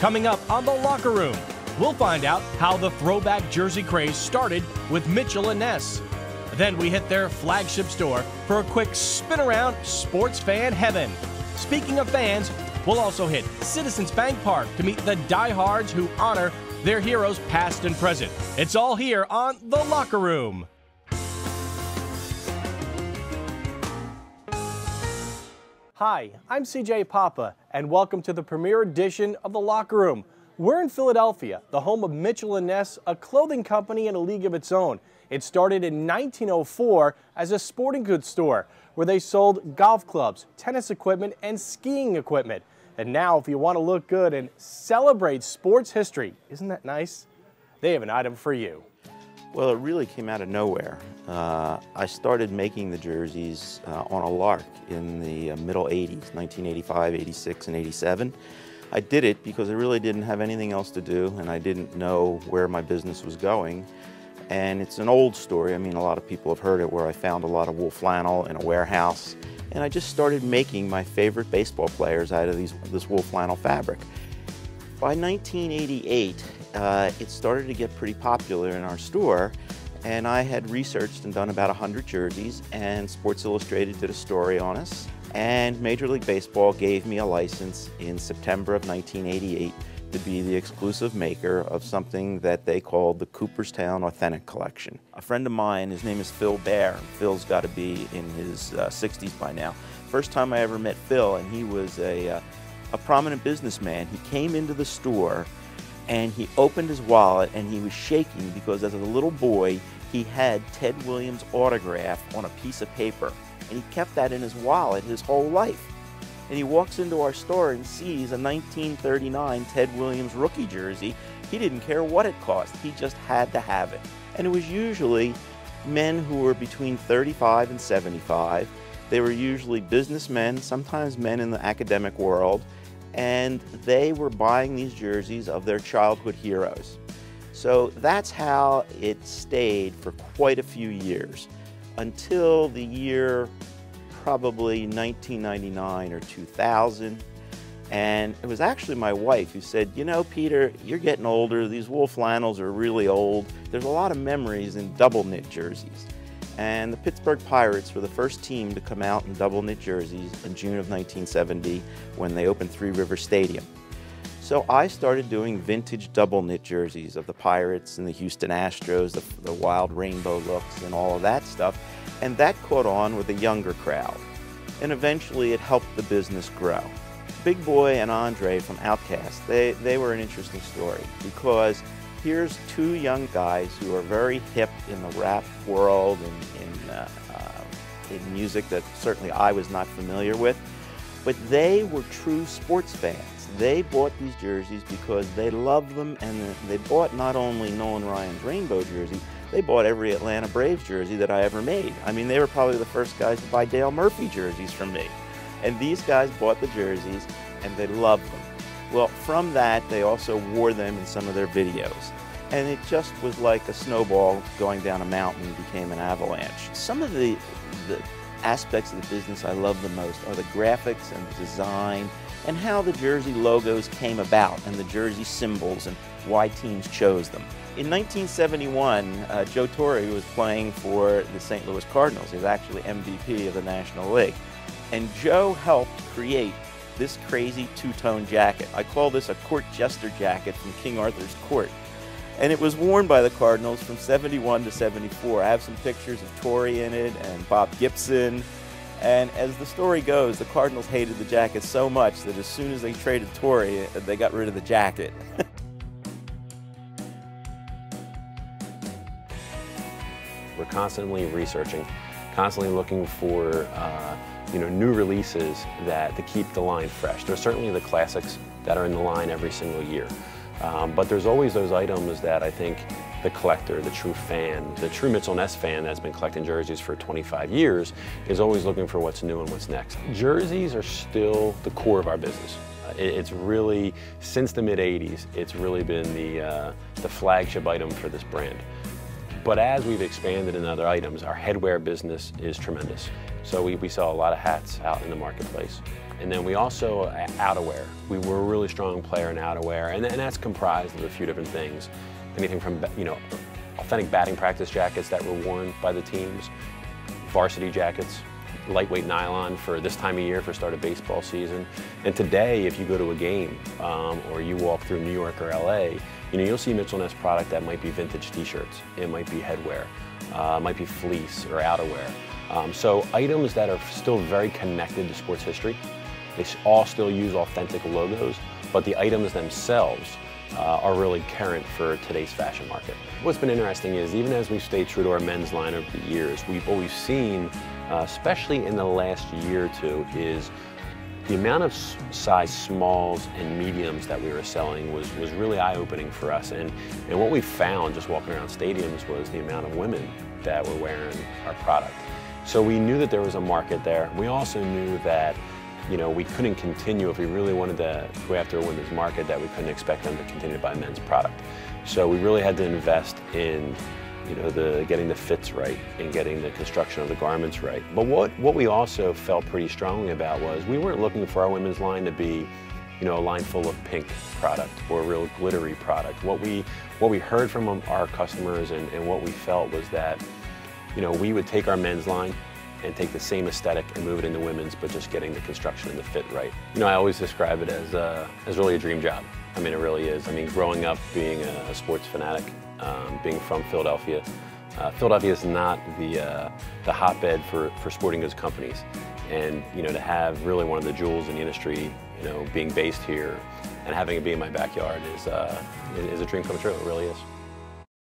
Coming up on The Locker Room, we'll find out how the throwback jersey craze started with Mitchell and Ness. Then we hit their flagship store for a quick spin around sports fan heaven. Speaking of fans, we'll also hit Citizens Bank Park to meet the diehards who honor their heroes past and present. It's all here on The Locker Room. Hi, I'm CJ Papa, and welcome to the premiere edition of The Locker Room. We're in Philadelphia, the home of Mitchell and Ness, a clothing company in a league of its own. It started in 1904 as a sporting goods store where they sold golf clubs, tennis equipment, and skiing equipment. And now, if you want to look good and celebrate sports history, isn't that nice? They have an item for you. Well, it really came out of nowhere. I started making the jerseys on a lark in the middle 80s, 1985, 86, and 87. I did it because I really didn't have anything else to do, and I didn't know where my business was going. And it's an old story. I mean, a lot of people have heard it, where I found a lot of wool flannel in a warehouse, and I just started making my favorite baseball players out of this wool flannel fabric. By 1988, it started to get pretty popular in our store, and I had researched and done about 100 jerseys, and Sports Illustrated did a story on us, and Major League Baseball gave me a license in September of 1988 to be the exclusive maker of something that they called the Cooperstown Authentic Collection. A friend of mine, his name is Phil Bear. Phil's got to be in his 60s by now. First time I ever met Phil, and he was a prominent businessman. He came into the store and he opened his wallet and he was shaking because as a little boy he had Ted Williams' autograph on a piece of paper, and he kept that in his wallet his whole life. And he walks into our store and sees a 1939 Ted Williams rookie jersey. He didn't care what it cost, he just had to have it. And it was usually men who were between 35 and 75. They were usually businessmen, sometimes men in the academic world, and they were buying these jerseys of their childhood heroes. So that's how it stayed for quite a few years, until the year probably 1999 or 2000. And it was actually my wife who said, you know, Peter, you're getting older, these wool flannels are really old. There's a lot of memories in double knit jerseys. And the Pittsburgh Pirates were the first team to come out in double knit jerseys in June of 1970 when they opened Three River Stadium. So I started doing vintage double knit jerseys of the Pirates and the Houston Astros, the wild rainbow looks and all of that stuff. And that caught on with a younger crowd. And eventually it helped the business grow. Big Boy and Andre from Outkast, they were an interesting story, because here's two young guys who are very hip in the rap world and in music that certainly I was not familiar with, but they were true sports fans. They bought these jerseys because they loved them, and they bought not only Nolan Ryan's rainbow jersey, they bought every Atlanta Braves jersey that I ever made. I mean, they were probably the first guys to buy Dale Murphy jerseys from me. And these guys bought the jerseys and they loved them. Well, from that, they also wore them in some of their videos. And it just was like a snowball going down a mountain and became an avalanche. Some of the aspects of the business I love the most are the graphics and the design and how the jersey logos came about and the jersey symbols and why teams chose them. In 1971, Joe Torre was playing for the St. Louis Cardinals. He was actually MVP of the National League. And Joe helped create this crazy two-tone jacket. I call this a court jester jacket from King Arthur's court. And it was worn by the Cardinals from 71 to 74. I have some pictures of Torre in it and Bob Gibson. And as the story goes, the Cardinals hated the jacket so much that as soon as they traded Torre, they got rid of the jacket. We're constantly researching, constantly looking for new releases to keep the line fresh. There's certainly the classics that are in the line every single year. But there's always those items that I think the collector, the true fan, the true Mitchell Ness fan that's been collecting jerseys for 25 years is always looking for what's new and what's next. Jerseys are still the core of our business. It's really, since the mid-'80s, it's really been the flagship item for this brand. But as we've expanded in other items, our headwear business is tremendous. So we sell a lot of hats out in the marketplace. And then we also, outerwear. We were a really strong player in outerwear, and that's comprised of a few different things. Anything from, authentic batting practice jackets that were worn by the teams, varsity jackets, lightweight nylon for this time of year for start of baseball season. And today, if you go to a game or you walk through New York or LA, you'll see Mitchell & Ness product that might be vintage t-shirts, it might be headwear, it might be fleece or outerwear. So items that are still very connected to sports history. They all still use authentic logos, but the items themselves are really current for today's fashion market. What's been interesting is even as we've stayed true to our men's line over the years, we've always seen, especially in the last year or two, is the amount of size smalls and mediums that we were selling was really eye-opening for us. And what we found just walking around stadiums was the amount of women that were wearing our product. So we knew that there was a market there. We also knew that we couldn't continue if we really wanted to go after a women's market, that we couldn't expect them to continue to buy men's product. So we really had to invest in getting the fits right and getting the construction of the garments right. But what we also felt pretty strongly about was we weren't looking for our women's line to be a line full of pink product or real glittery product. What we heard from our customers and what we felt was that we would take our men's line and take the same aesthetic and move it into women's, but just getting the construction and the fit right. I always describe it as really a dream job. I mean, it really is. I mean, growing up being a sports fanatic, being from Philadelphia, Philadelphia is not the hotbed for sporting goods companies. And to have really one of the jewels in the industry, being based here and having it be in my backyard is a dream come true. It really is.